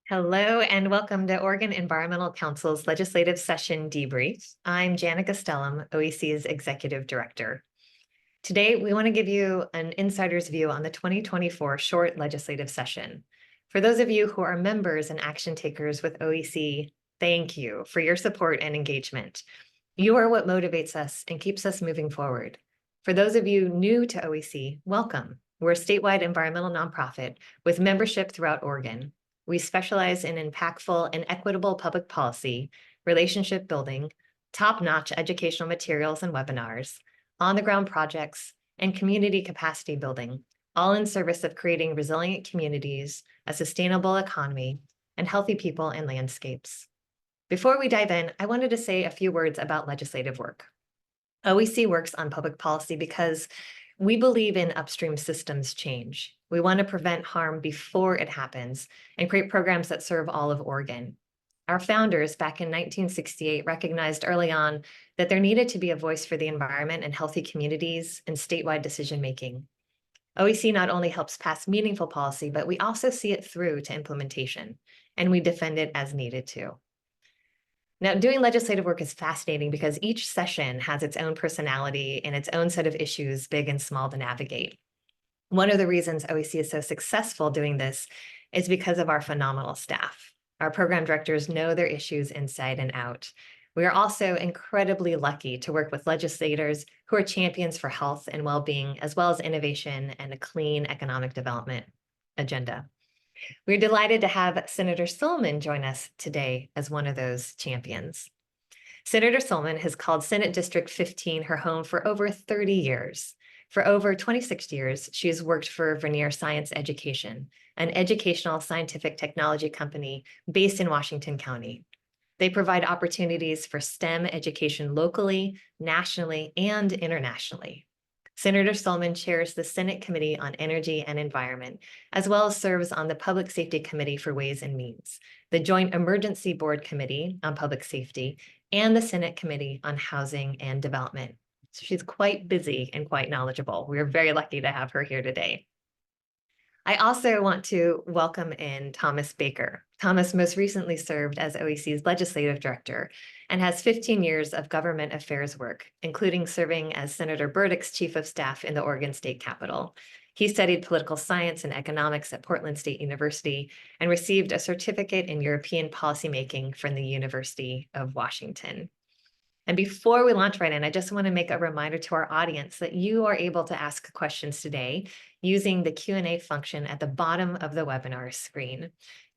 Hello and welcome to Oregon Environmental Council's Legislative Session Debrief. I'm Jana Gastellum, OEC's Executive Director. Today, we want to give you an insider's view on the 2024 short legislative session. For those of you who are members and action takers with OEC, thank you for your support and engagement. You are what motivates us and keeps us moving forward. For those of you new to OEC, welcome. We're a statewide environmental nonprofit with membership throughout Oregon. We specialize in impactful and equitable public policy, relationship building, top-notch educational materials and webinars, on-the-ground projects, and community capacity building, all in service of creating resilient communities, a sustainable economy, and healthy people and landscapes. Before we dive in, I wanted to say a few words about legislative work. OEC works on public policy because we believe in upstream systems change. We want to prevent harm before it happens and create programs that serve all of Oregon. Our founders back in 1968 recognized early on that there needed to be a voice for the environment and healthy communities and statewide decision-making. OEC not only helps pass meaningful policy, but we also see it through to implementation, and we defend it as needed to. Now, doing legislative work is fascinating because each session has its own personality and its own set of issues, big and small, to navigate. One of the reasons OEC is so successful doing this is because of our phenomenal staff. Our program directors know their issues inside and out. We are also incredibly lucky to work with legislators who are champions for health and well-being, as well as innovation and a clean economic development agenda. We're delighted to have Senator Sollman join us today as one of those champions. Senator Sollman has called Senate District 15 her home for over 30 years. For over 26 years, she has worked for Vernier Science Education, an educational scientific technology company based in Washington County. They provide opportunities for STEM education locally, nationally, and internationally. Senator Sollman chairs the Senate Committee on Energy and Environment, as well as serves on the Public Safety Committee for Ways and Means, the Joint Emergency Board Committee on Public Safety, and the Senate Committee on Housing and Development. So she's quite busy and quite knowledgeable. We're very lucky to have her here today. I also want to welcome in Thomas Baker. Thomas most recently served as OEC's Legislative Director and has 15 years of government affairs work, including serving as Senator Burdick's Chief of Staff in the Oregon State Capitol. He studied political science and economics at Portland State University and received a certificate in European policymaking from the University of Washington. And before we launch right in, I just want to make a reminder to our audience that you are able to ask questions today using the Q&A function at the bottom of the webinar screen.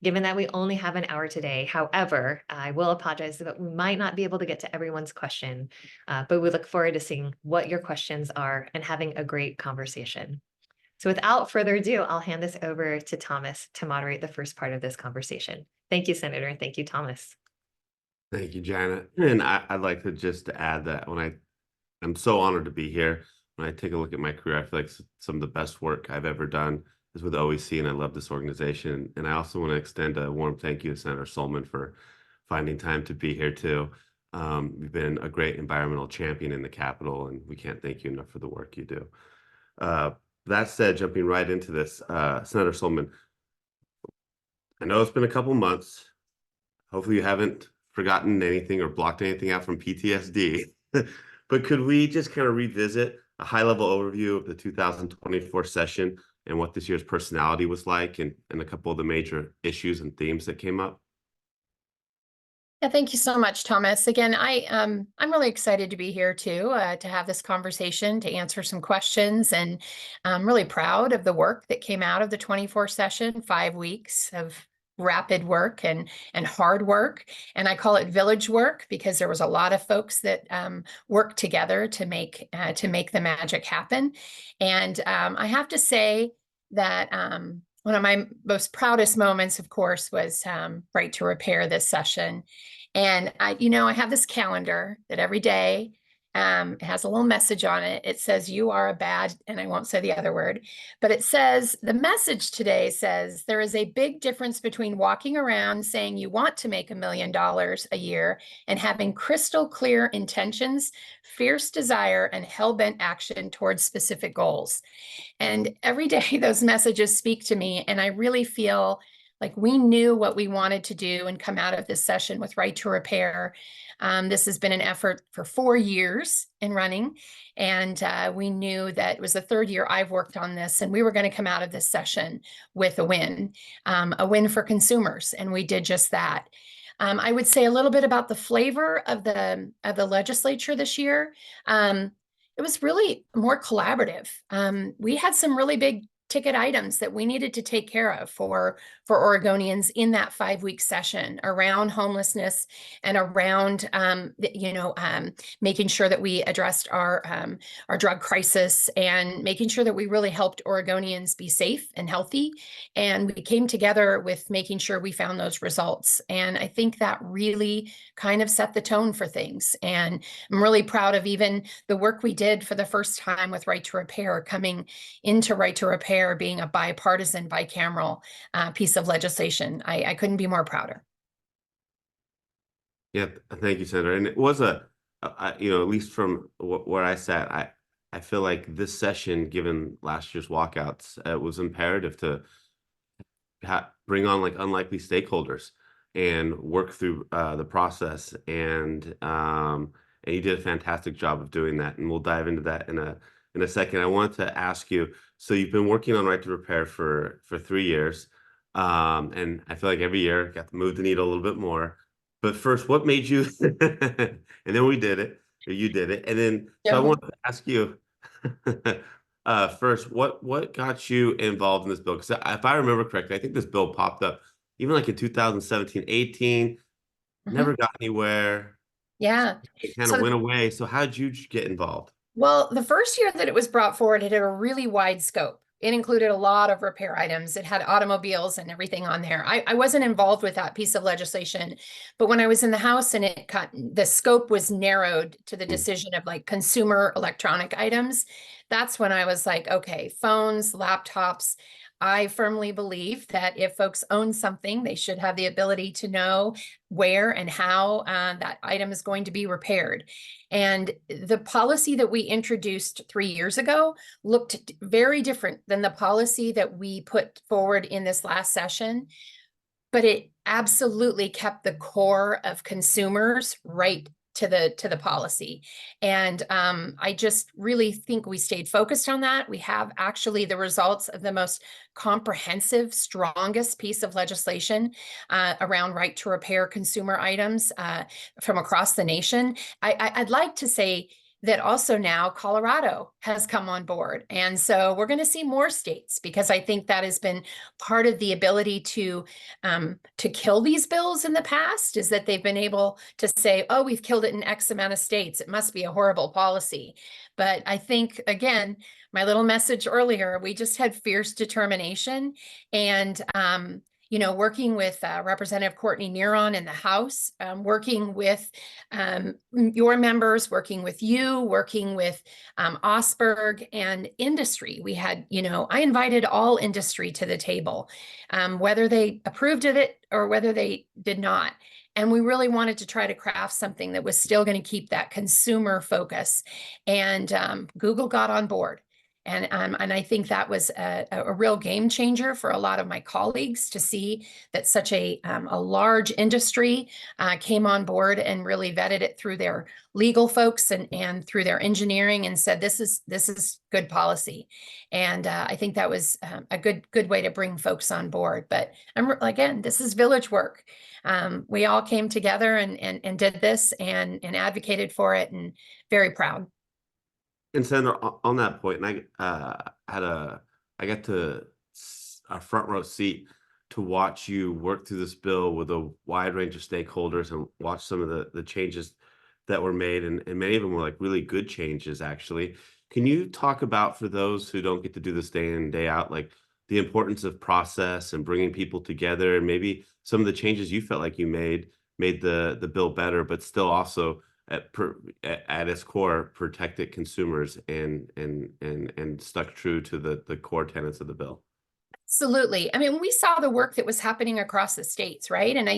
Given that we only have an hour today, however, I will apologize that we might not be able to get to everyone's question, but we look forward to seeing what your questions are and having a great conversation. So without further ado, I'll hand this over to Thomas to moderate the first part of this conversation. Thank you, Senator, and thank you, Thomas. Thank you, Jana. And I'd like to just add that I'm so honored to be here. When I take a look at my career, I feel like some of the best work I've ever done is with OEC, and I love this organization. And I also want to extend a warm thank you to Senator Sollman for finding time to be here too. You've been a great environmental champion in the Capitol, and we can't thank you enough for the work you do. That said, jumping right into this, Senator Sollman, I know it's been a couple months. Hopefully you haven't forgotten anything or blocked anything out from PTSD, but could we just kind of revisit a high-level overview of the 2024 session and what this year's personality was like and a couple of the major issues and themes that came up? Yeah, thank you so much, Thomas. Again, I'm really excited to be here too, to have this conversation, to answer some questions, and I'm really proud of the work that came out of the 24 session, 5 weeks of rapid work and hard work. And I call it village work because there was a lot of folks that worked together to make the magic happen. And I have to say that one of my most proudest moments, of course, was Right to Repair this session. And I have this calendar that every day it has a little message on it. It says, "You are a bad," and I won't say the other word, but it says, the message today says, there is a big difference between walking around saying you want to make $1 million a year and having crystal clear intentions, fierce desire, and hell-bent action towards specific goals. And every day those messages speak to me, and I really feel Like, we knew what we wanted to do and come out of this session with right to repair. This has been an effort for 4 years in running, and we knew that it was the 3rd year I've worked on this, and we were going to come out of this session with a win for consumers, and we did just that. I would say a little bit about the flavor of the legislature this year. It was really more collaborative. We had some really big ticket items that we needed to take care of for Oregonians in that 5-week session around homelessness and around making sure that we addressed our drug crisis and making sure that we really helped Oregonians be safe and healthy. And we came together with making sure we found those results. And I think that really kind of set the tone for things. And I'm really proud of even the work we did for the first time with Right to Repair, coming into Right to Repair being a bipartisan, bicameral piece of legislation. I couldn't be more prouder. Yeah, thank you, Senator. And it was at least from where I sat, I feel like this session, given last year's walkouts, it was imperative to bring on like unlikely stakeholders and work through the process. And you did a fantastic job of doing that. And we'll dive into that in a second. I wanted to ask you, so you've been working on Right to Repair for 3 years. And I feel like every year got to move the needle a little bit more. But first, what made you, and then we did it, or you did it. And then, so I wanted to ask you, first, what got you involved in this bill? Because if I remember correctly, I think this bill popped up even like in 2017, 18, never got anywhere. Yeah. It kind of went away. So how did you get involved? Well, the first year that it was brought forward, it had a really wide scope. It included a lot of repair items. It had automobiles and everything on there. I wasn't involved with that piece of legislation, but when I was in the House and the scope was narrowed to the decision of like consumer electronic items, that's when I was like, okay, phones, laptops. I firmly believe that if folks own something, they should have the ability to know where and how that item is going to be repaired. And the policy that we introduced 3 years ago looked very different than the policy that we put forward in this last session, but it absolutely kept the core of consumers right to the policy. And I just really think we stayed focused on that. We have actually the results of the most comprehensive, strongest piece of legislation around right to repair consumer items from across the nation. I'd like to say that also now Colorado has come on board. And so we're going to see more states, because I think that has been part of the ability to kill these bills in the past, is that they've been able to say, oh, we've killed it in X amount of states. It must be a horrible policy. But I think, again, my little message earlier, we just had fierce determination and working with Representative Courtney Neron in the House, working with your members, working with you, working with Osberg and industry. We had, I invited all industry to the table, whether they approved of it or whether they did not. And we really wanted to try to craft something that was still going to keep that consumer focus. And Google got on board. And I think that was a real game changer for a lot of my colleagues to see that such a large industry came on board and really vetted it through their legal folks and through their engineering and said, this is good policy. And I think that was a good way to bring folks on board. But again, this is village work. We all came together and did this and advocated for it, and very proud. And Senator, on that point, and I got to a front row seat to watch you work through this bill with a wide range of stakeholders and watch some of the changes that were made, and many of them were like really good changes, actually. Can you talk about, for those who don't get to do this day in, day out, like the importance of process and bringing people together, and maybe some of the changes you felt like you made the bill better, but still also at its core protected consumers and stuck true to the core tenets of the bill? Absolutely. I mean, we saw the work that was happening across the states, right? And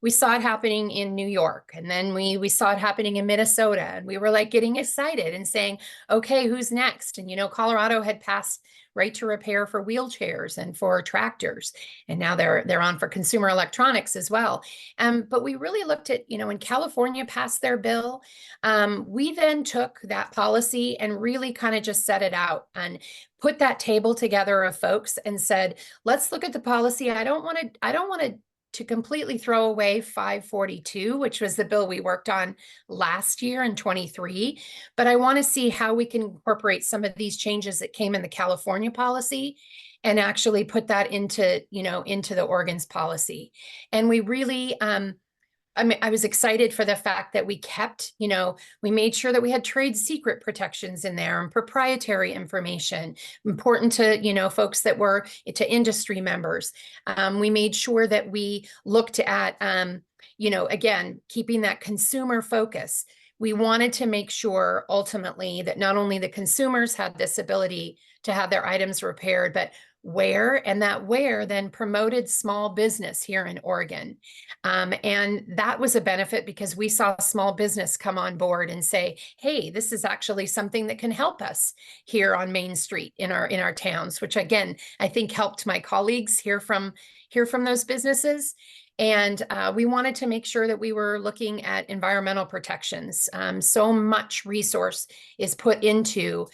we saw it happening in New York, and then we saw it happening in Minnesota, and we were like getting excited and saying, okay, who's next? And, Colorado had passed right to repair for wheelchairs and for tractors. And now they're on for consumer electronics as well. But we really looked at, when California passed their bill, we then took that policy and really kind of just set it out and put that table together of folks and said, let's look at the policy. I don't want to completely throw away 542, which was the bill we worked on last year in 23. But I want to see how we can incorporate some of these changes that came in the California policy and actually put that into the Oregon's policy. And we really, I was excited for the fact that we kept, we made sure that we had trade secret protections in there and proprietary information, important to, folks that were to industry members. We made sure that we looked at, again, keeping that consumer focus. We wanted to make sure ultimately that not only the consumers had this ability to have their items repaired, but where then promoted small business here in Oregon. And that was a benefit because we saw small business come on board and say, hey, this is actually something that can help us here on Main Street in our towns, which again, I think helped my colleagues hear from those businesses. And we wanted to make sure that we were looking at environmental protections. So much resource is put into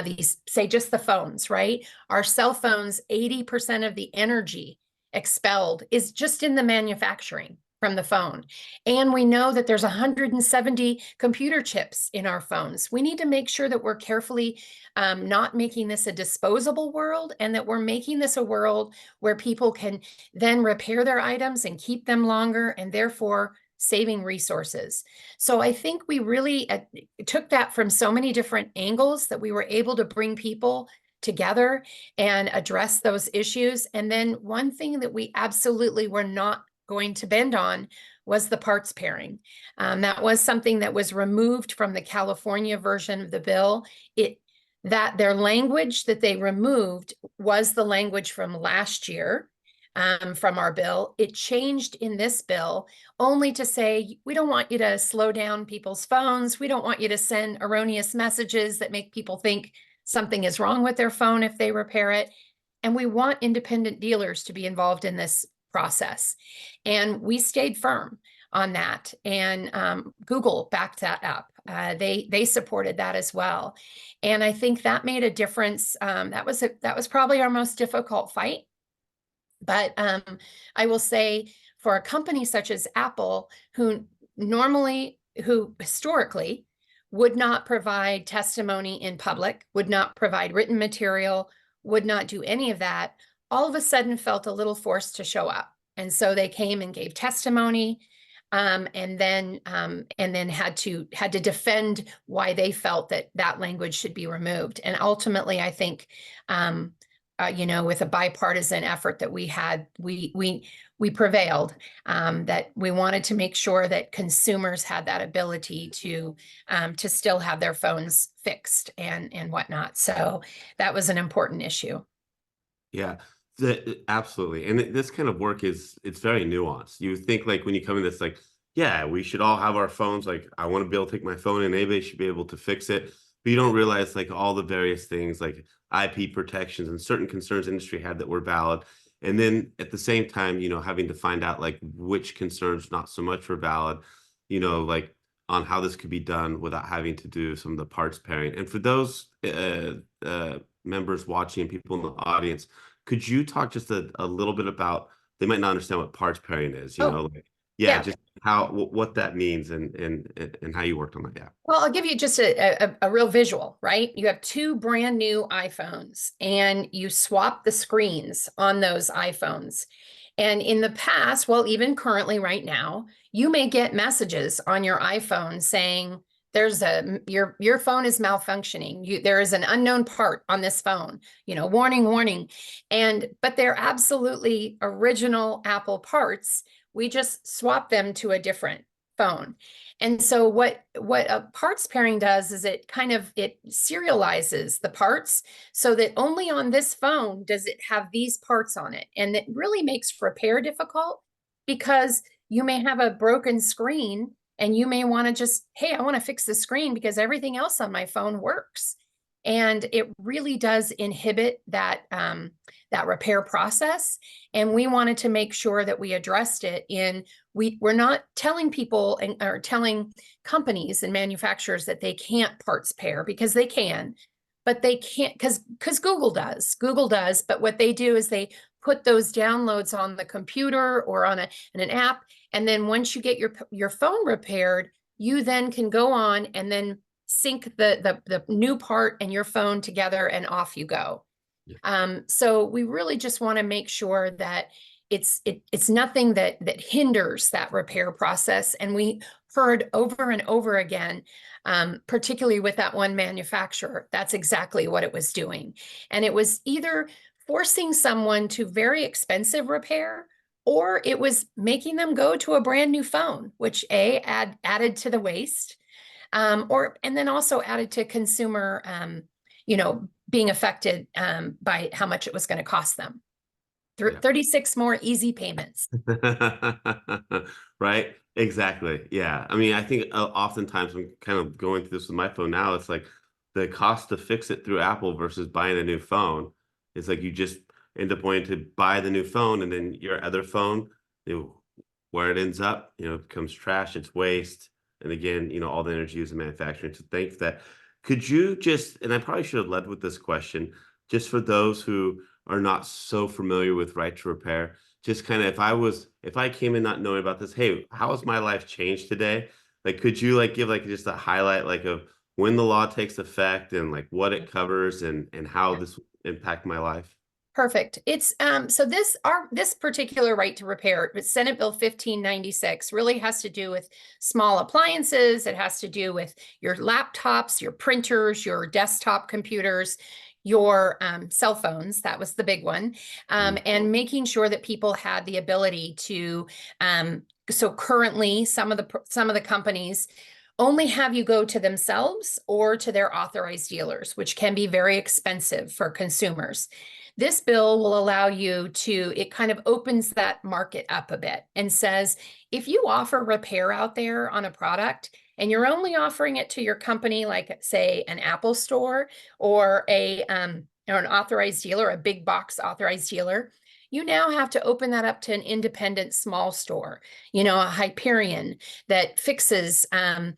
these, say, just the phones, right? Our cell phones, 80% of the energy expelled is just in the manufacturing from the phone. And we know that there's 170 computer chips in our phones. We need to make sure that we're carefully not making this a disposable world, and that we're making this a world where people can then repair their items and keep them longer, and therefore saving resources. So I think we really took that from so many different angles that we were able to bring people together and address those issues. And then one thing that we absolutely were not going to bend on was the parts pairing. That was something that was removed from the California version of the bill. That their language that they removed was the language from last year, from our bill. It changed in this bill only to say, we don't want you to slow down people's phones. We don't want you to send erroneous messages that make people think something is wrong with their phone if they repair it. And we want independent dealers to be involved in this process. And we stayed firm on that. And Google backed that up. They supported that as well. And I think that made a difference. That was probably our most difficult fight. But I will say, for a company such as Apple, who historically would not provide testimony in public, would not provide written material, would not do any of that, all of a sudden felt a little forced to show up. And so they came and gave testimony, and then had to defend why they felt that language should be removed. And ultimately, I think, with a bipartisan effort that we had, we prevailed, that we wanted to make sure that consumers had that ability to still have their phones fixed and whatnot. So that was an important issue. Yeah, absolutely. And this kind of work it's very nuanced. You think, like, when you come in this, like, yeah, we should all have our phones. Like, I want to be able to take my phone and anybody should be able to fix it. But you don't realize, like, all the various things like IP protections and certain concerns industry had that were valid. And then at the same time, having to find out like which concerns not so much were valid, like on how this could be done without having to do some of the parts pairing. And for those members watching, people in the audience, could you talk just a little bit about, they might not understand what parts pairing is, Yeah. just what that means and how you worked on that. Yeah. Well, I'll give you just a real visual, right? You have two brand new iPhones and you swap the screens on those iPhones. And in the past, well, even currently right now, you may get messages on your iPhone saying, your phone is malfunctioning. There is an unknown part on this phone, warning. But they're absolutely original Apple parts. We just swap them to a different phone. And so what a parts pairing does is it serializes the parts so that only on this phone does it have these parts on it. And it really makes repair difficult because you may have a broken screen and you may want to just, hey, I want to fix the screen because everything else on my phone works. And it really does inhibit that, that repair process. And we wanted to make sure that we addressed it we're not telling people or telling companies and manufacturers that they can't parts pair, because they can, but they can't, because Google does, but what they do is they put those downloads on the computer or on an app. And then once you get your phone repaired, you then can go on and then sync the new part and your phone together, and off you go. Yeah. So we really just want to make sure that it's nothing that hinders that repair process. And we heard over and over again, particularly with that one manufacturer, that's exactly what it was doing. And it was either forcing someone to very expensive repair, or it was making them go to a brand new phone, which added to the waste. And then also added to consumer, being affected by how much it was going to cost them. 36 more easy payments. Right? Exactly. Yeah. I mean, I think oftentimes I'm kind of going through this with my phone now. It's like the cost to fix it through Apple versus buying a new phone. It's like you just end up wanting to buy the new phone, and then your other phone, where it ends up, it becomes trash, it's waste. And again, all the energy used in manufacturing. So thanks for that. Could you just, and I probably should have led with this question, just for those who are not so familiar with right to repair, just kind of, if I came in not knowing about this, hey, how has my life changed today? Like, could you give just a highlight of when the law takes effect and what it covers and how this will impact my life? Perfect. It's so this particular right to repair, Senate Bill 1596, really has to do with small appliances. It has to do with your laptops, your printers, your desktop computers, your cell phones. That was the big one, and making sure that people had the ability to. So currently, some of the companies only have you go to themselves or to their authorized dealers, which can be very expensive for consumers. This bill will allow you to, it kind of opens that market up a bit and says, if you offer repair out there on a product and you're only offering it to your company, like say an Apple store or an authorized dealer, a big box authorized dealer, you now have to open that up to an independent small store, a Hyperion that fixes, a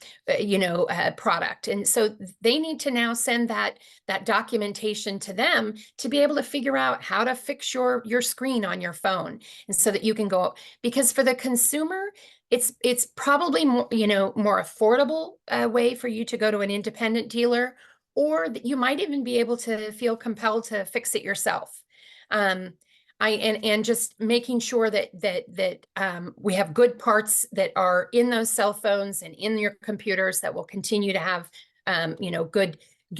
product. And so they need to now send that documentation to them to be able to figure out how to fix your screen on your phone. And so that you can go, because for the consumer, it's probably more, more affordable way for you to go to an independent dealer, or that you might even be able to feel compelled to fix it yourself. And just making sure that we have good parts that are in those cell phones and in your computers that will continue to have,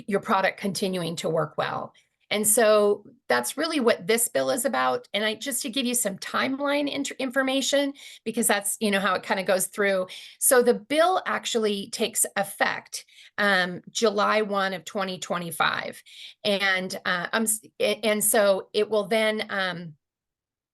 your product continuing to work well. And so that's really what this bill is about. And just to give you some timeline information, because that's, how it kind of goes through. So the bill actually takes effect July 1 of 2025. And so it will then,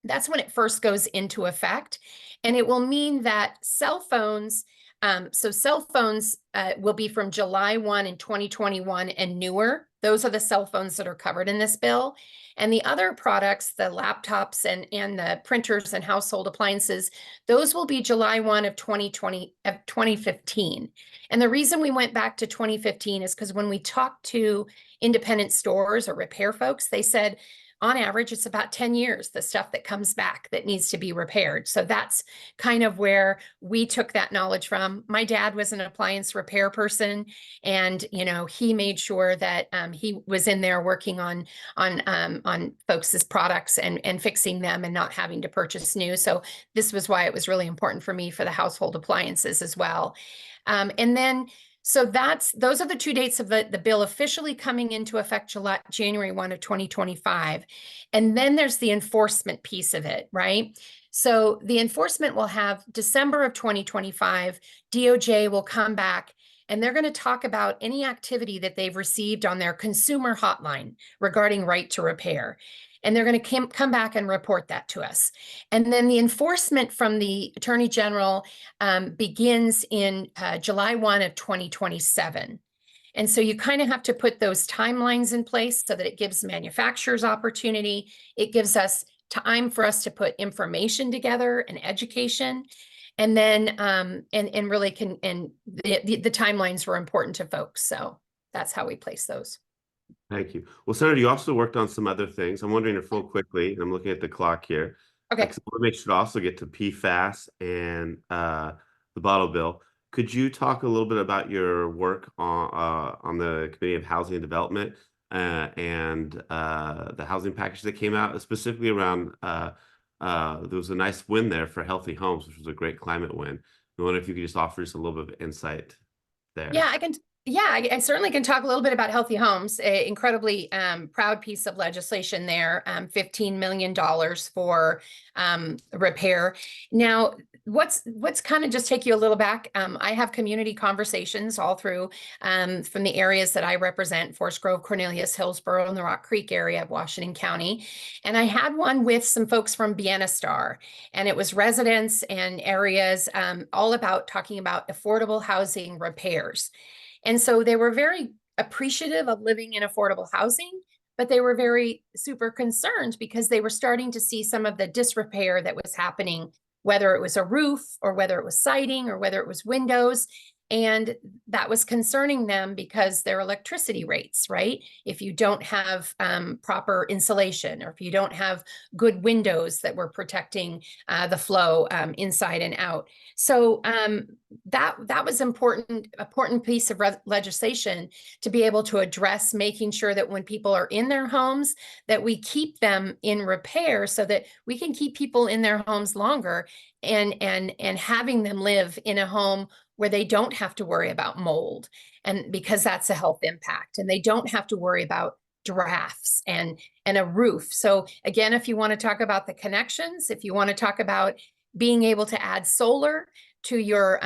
that's when it first goes into effect. And it will mean that cell phones, will be from July 1 in 2021 and newer. Those are the cell phones that are covered in this bill. And the other products, the laptops and the printers and household appliances, those will be July 1 of 2015. And the reason we went back to 2015 is because when we talked to independent stores or repair folks, they said, on average, it's about 10 years, the stuff that comes back that needs to be repaired. So that's kind of where we took that knowledge from. My dad was an appliance repair person, and he made sure that he was in there working on folks' products and fixing them and not having to purchase new. So this was why it was really important for me for the household appliances as well. So those are the two dates of the bill officially coming into effect January 1 of 2025. And then there's the enforcement piece of it, right? So the enforcement will have December of 2025, DOJ will come back and they're going to talk about any activity that they've received on their consumer hotline regarding right to repair. and they're going to come back and report that to us. And then the enforcement from the Attorney General begins in July 1 of 2027. And so you kind of have to put those timelines in place so that it gives manufacturers opportunity. It gives us time for us to put information together and education. And then, and really the timelines were important to folks. So that's how we place those. Thank you. Well, Senator, you also worked on some other things. I'm wondering if real quickly, and I'm looking at the clock here. Okay. I want to make sure to also get to PFAS and the bottle bill. Could you talk a little bit about your work on the Committee of Housing and Development and the housing package that came out, specifically around there was a nice win there for healthy homes, which was a great climate win. I wonder if you could just offer us a little bit of insight there. Yeah, I can. Yeah, I certainly can talk a little bit about healthy homes. An incredibly proud piece of legislation there, $15 million for repair. Now, what's kind of just take you a little back. I have community conversations all through from the areas that I represent, Forest Grove, Cornelius, Hillsborough, and the Rock Creek area of Washington County. And I had one with some folks from Star, and it was residents and areas all about talking about affordable housing repairs. And so they were very appreciative of living in affordable housing, but they were very super concerned because they were starting to see some of the disrepair that was happening, whether it was a roof or whether it was siding or whether it was windows. And that was concerning them because their electricity rates, right? If you don't have proper insulation, or if you don't have good windows that were protecting the flow inside and out. So that was important piece of legislation to be able to address, making sure that when people are in their homes, that we keep them in repair so that we can keep people in their homes longer and having them live in a home where they don't have to worry about mold, and because that's a health impact, and they don't have to worry about drafts and a roof. So again, if you want to talk about the connections, if you want to talk about being able to add solar to your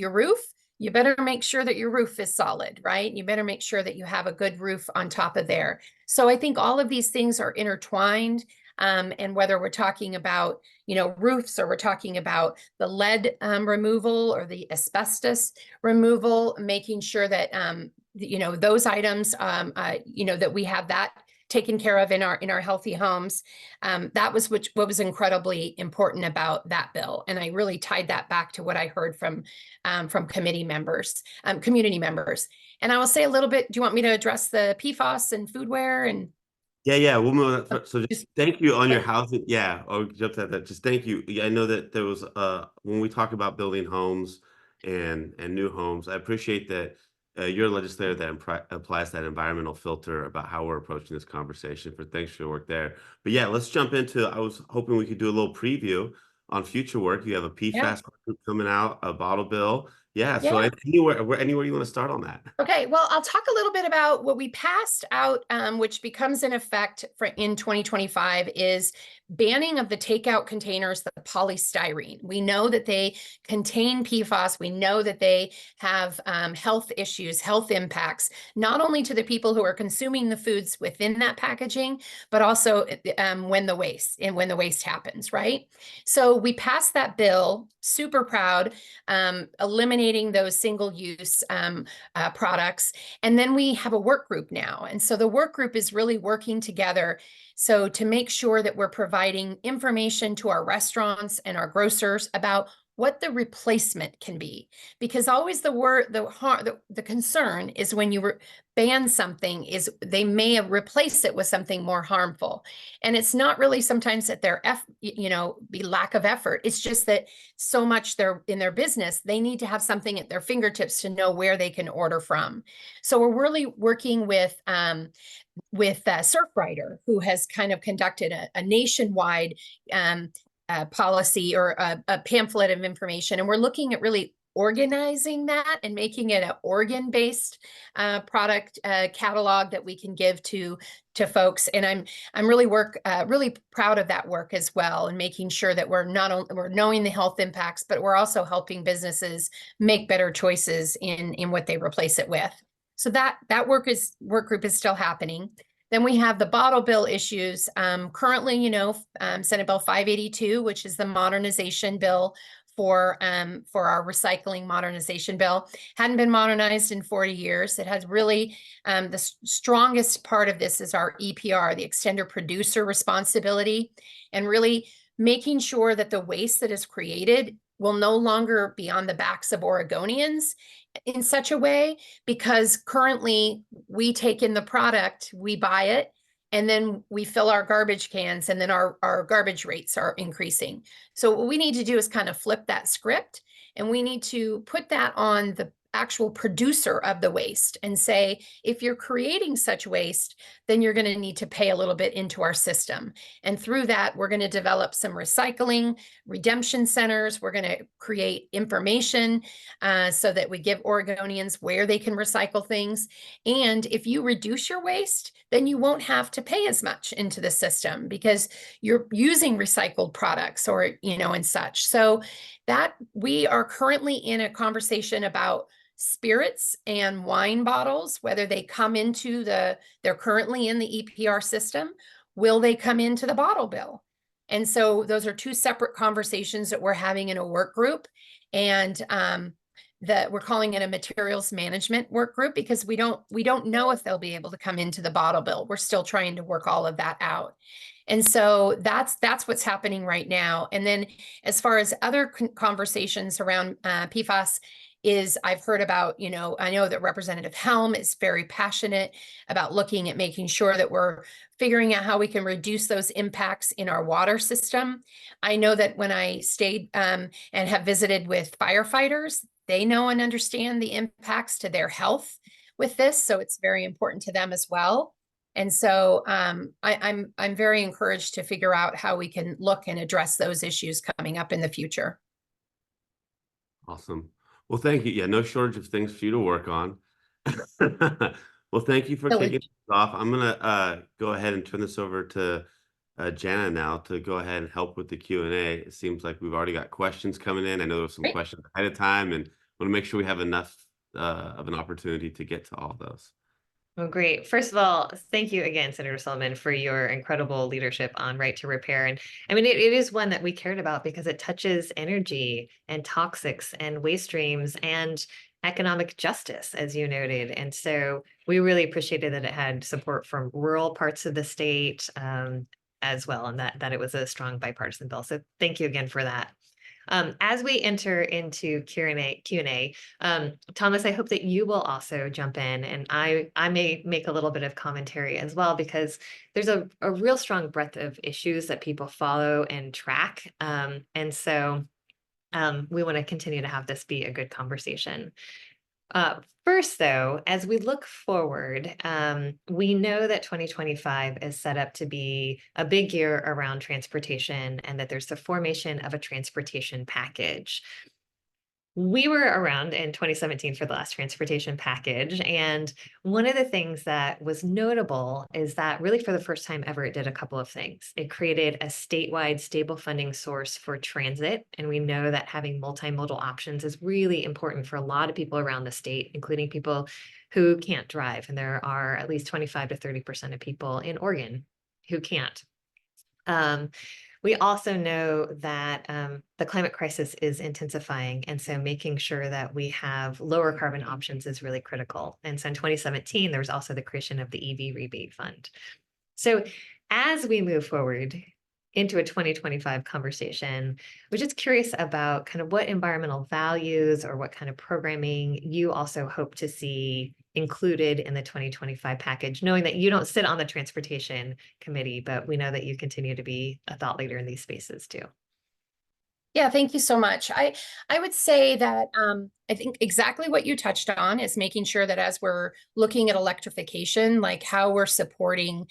roof, you better make sure that your roof is solid, right? You better make sure that you have a good roof on top of there. So I think all of these things are intertwined. And whether we're talking about, roofs, or we're talking about the lead removal or the asbestos removal, making sure that, those items, that we have that taken care of in our healthy homes. That was what was incredibly important about that bill. And I really tied that back to what I heard from committee members, community members. And I will say a little bit, do you want me to address the PFAS and foodware and? Yeah, we'll move on. So just thank you on your housing. Yeah, I'll jump to that. Just thank you. I know that there was when we talk about building homes and new homes, I appreciate that you're a legislator that applies that environmental filter about how we're approaching this conversation. Thanks for your work there. But yeah, let's jump into. I was hoping we could do a little preview on future work. You have a PFAS group coming out, a bottle bill. Yeah, so anywhere you want to start on that. Okay, well, I'll talk a little bit about what we passed out, which becomes in effect in 2025, is banning of the takeout containers, the polystyrene. We know that they contain PFAS. We know that they have health issues, health impacts, not only to the people who are consuming the foods within that packaging, but also when the waste happens, right? So we passed that bill, super proud, eliminating those single-use products. And then we have a work group now. And so the work group is really working together so to make sure that we're providing information to our restaurants and our grocers about what the replacement can be, because always the concern is when you ban something is they may replace it with something more harmful, and it's not really sometimes that their be lack of effort. It's just that so much they're in their business, they need to have something at their fingertips to know where they can order from. So we're really working with Surfrider, who has kind of conducted a nationwide policy or a pamphlet of information. And we're looking at really organizing that and making it an Oregon-based product catalog that we can give to folks. And I'm really proud of that work as well, and making sure that we're knowing the health impacts, but we're also helping businesses make better choices in what they replace it with. So that work group is still happening. Then we have the bottle bill issues. Currently, Senate Bill 582, which is the modernization bill for our recycling modernization bill, hadn't been modernized in 40 years. It has really, the strongest part of this is our EPR, the extender producer responsibility, and really making sure that the waste that is created will no longer be on the backs of Oregonians in such a way, because currently we take in the product, we buy it, and then we fill our garbage cans, and then our garbage rates are increasing. So what we need to do is kind of flip that script, and we need to put that on the actual producer of the waste and say, if you're creating such waste, then you're going to need to pay a little bit into our system. And through that, we're going to develop some recycling redemption centers. We're going to create information so that we give Oregonians where they can recycle things. And if you reduce your waste, then you won't have to pay as much into the system because you're using recycled products or, and such. So that we are currently in a conversation about spirits and wine bottles, whether they come into they're currently in the EPR system, will they come into the bottle bill? And so those are two separate conversations that we're having in a work group. And that we're calling it a materials management work group because we don't know if they'll be able to come into the bottle bill. We're still trying to work all of that out. And so that's what's happening right now. And then as far as other conversations around PFAS is I've heard about, I know that Representative Helm is very passionate about looking at making sure that we're figuring out how we can reduce those impacts in our water system. I know that when I stayed and have visited with firefighters, they know and understand the impacts to their health with this. So it's very important to them as well. And so I'm very encouraged to figure out how we can look and address those issues coming up in the future. Awesome. Well, thank you. Yeah, no shortage of things for you to work on. Well, thank you for kicking this off. I'm going to go ahead and turn this over to Jana now to go ahead and help with the Q&A. It seems like we've already got questions coming in. I know there's some questions ahead of time, and want to make sure we have enough of an opportunity to get to all of those. Well, great. First of all, thank you again, Senator Sollman, for your incredible leadership on right to repair. And I mean, it is one that we cared about because it touches energy and toxics and waste streams and economic justice, as you noted. And so we really appreciated that it had support from rural parts of the state as well, and that it was a strong bipartisan bill. So thank you again for that. As we enter into Q&A, Thomas, I hope that you will also jump in, and I may make a little bit of commentary as well, because there's a real strong breadth of issues that people follow and track. And so we want to continue to have this be a good conversation. First, though, as we look forward, we know that 2025 is set up to be a big year around transportation and that there's the formation of a transportation package. We were around in 2017 for the last transportation package. And one of the things that was notable is that really for the first time ever, it did a couple of things. It created a statewide stable funding source for transit. And we know that having multimodal options is really important for a lot of people around the state, including people who can't drive. And there are at least 25 to 30% of people in Oregon who can't. We also know that the climate crisis is intensifying, and so making sure that we have lower carbon options is really critical. And so in 2017, there was also the creation of the EV rebate fund. So as we move forward into a 2025 conversation, we're just curious about kind of what environmental values or what kind of programming you also hope to see included in the 2025 package, knowing that you don't sit on the transportation committee, but we know that you continue to be a thought leader in these spaces too. Yeah, thank you so much. I would say that I think exactly what you touched on is making sure that as we're looking at electrification, like how we're supporting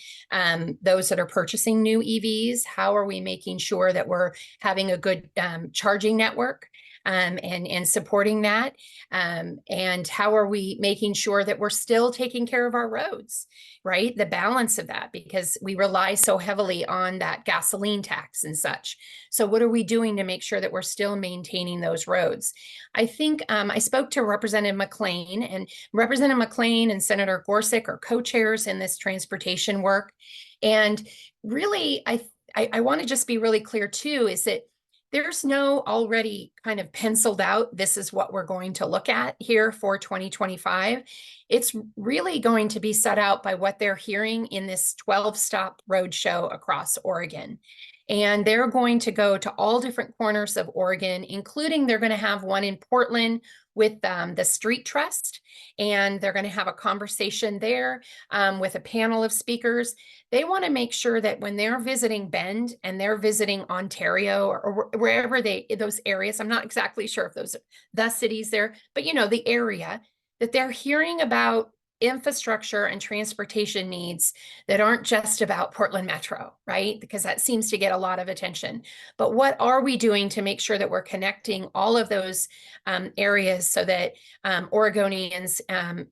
those that are purchasing new EVs, how are we making sure that we're having a good charging network and supporting that, and how are we making sure that we're still taking care of our roads, right? The balance of that, because we rely so heavily on that gasoline tax and such. So what are we doing to make sure that we're still maintaining those roads? I think I spoke to Representative McLean, and Representative McLean and Senator Gorsuch are co-chairs in this transportation work. And really, I want to just be really clear too, is that there's no already kind of penciled out, this is what we're going to look at here for 2025. It's really going to be set out by what they're hearing in this 12-stop roadshow across Oregon. And they're going to go to all different corners of Oregon, including they're going to have one in Portland with the Street Trust. And they're going to have a conversation there with a panel of speakers. They want to make sure that when they're visiting Bend and they're visiting Ontario or wherever those areas, I'm not exactly sure if those are the cities there, but the area, that they're hearing about infrastructure and transportation needs that aren't just about Portland Metro, right? Because that seems to get a lot of attention. But what are we doing to make sure that we're connecting all of those areas so that Oregonians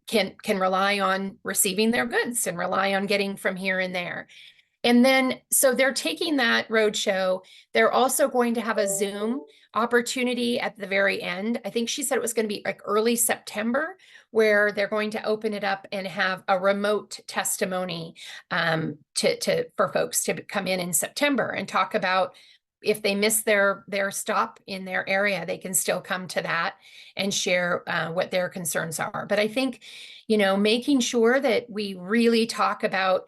can rely on receiving their goods and rely on getting from here and there? And then, so they're taking that roadshow. They're also going to have a Zoom opportunity at the very end. I think she said it was going to be like early September, where they're going to open it up and have a remote testimony for folks to come in September and talk about if they miss their stop in their area, they can still come to that and share what their concerns are. But I think, making sure that we really talk about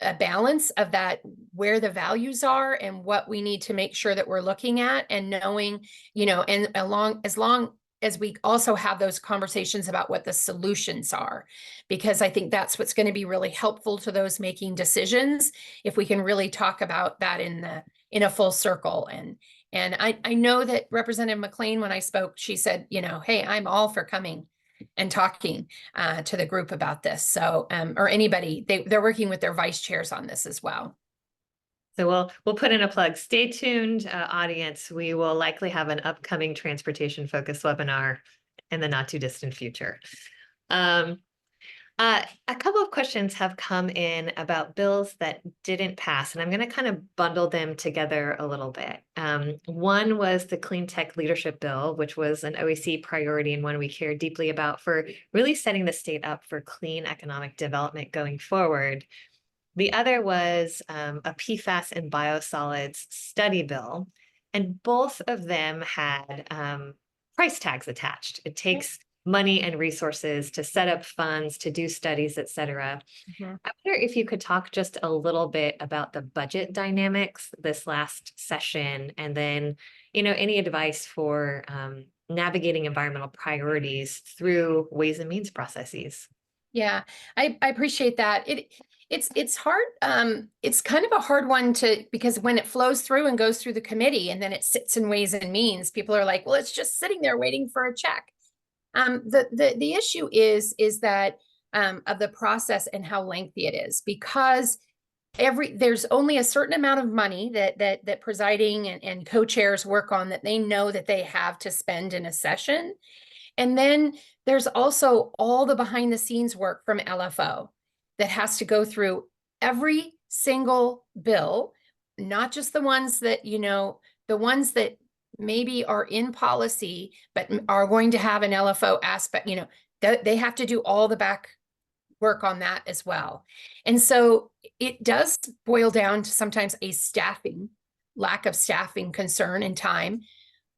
a balance of that, where the values are and what we need to make sure that we're looking at, and knowing, and as long as we also have those conversations about what the solutions are, because I think that's what's going to be really helpful to those making decisions, if we can really talk about that in a full circle. And I know that Representative McLean, when I spoke, she said, hey, I'm all for coming and talking to the group about this. So, or anybody, they're working with their vice chairs on this as well. So we'll put in a plug. Stay tuned, audience. We will likely have an upcoming transportation focused webinar in the not too distant future. A couple of questions have come in about bills that didn't pass, and I'm going to kind of bundle them together a little bit. One was the Clean Tech Leadership Bill, which was an OEC priority and one we care deeply about for really setting the state up for clean economic development going forward. The other was a PFAS and biosolids study bill, and both of them had price tags attached. It takes money and resources to set up funds, to do studies, et cetera. Mm-hmm. I wonder if you could talk just a little bit about the budget dynamics this last session, and then, any advice for navigating environmental priorities through Ways and Means processes. Yeah, I appreciate that. It's hard. It's kind of a hard one because when it flows through and goes through the committee and then it sits in Ways and Means, people are like, well, it's just sitting there waiting for a check. The issue is that of the process and how lengthy it is, because there's only a certain amount of money that presiding and co-chairs work on, that they know that they have to spend in a session. And then there's also all the behind the scenes work from LFO that has to go through every single bill, not just the ones that, the ones that maybe are in policy, but are going to have an LFO aspect, they have to do all the back work on that as well. And so it does boil down to sometimes a lack of staffing concern and time.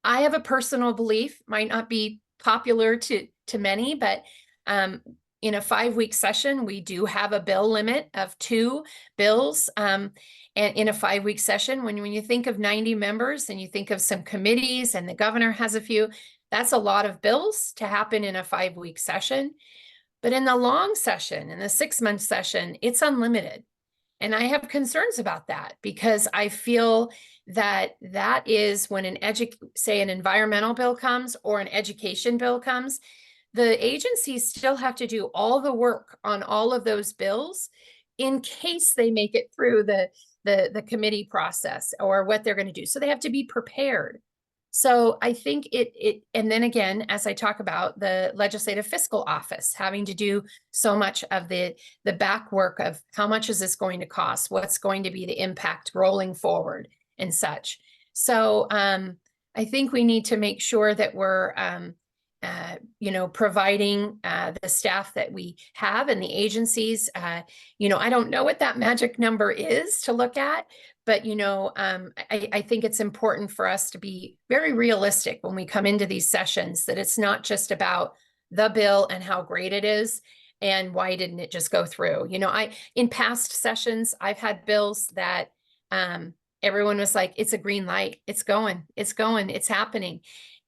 I have a personal belief, might not be popular to many, but in a 5-week session, we do have a bill limit of 2 bills. And in a 5-week session, when you think of 90 members and you think of some committees and the governor has a few, that's a lot of bills to happen in a 5-week session. But in the long session, in the 6-month session, it's unlimited. And I have concerns about that, because I feel that is when say an environmental bill comes or an education bill comes, the agencies still have to do all the work on all of those bills in case they make it through the committee process or what they're going to do. So they have to be prepared. So I think and then again, as I talk about the Legislative Fiscal Office having to do so much of the back work of how much is this going to cost, what's going to be the impact rolling forward and such. So I think we need to make sure that we're providing the staff that we have and the agencies. I don't know what that magic number is to look at, but, I think it's important for us to be very realistic when we come into these sessions, that it's not just about the bill and how great it is and why didn't it just go through. In past sessions, I've had bills that everyone was like, it's a green light, it's going, it's happening.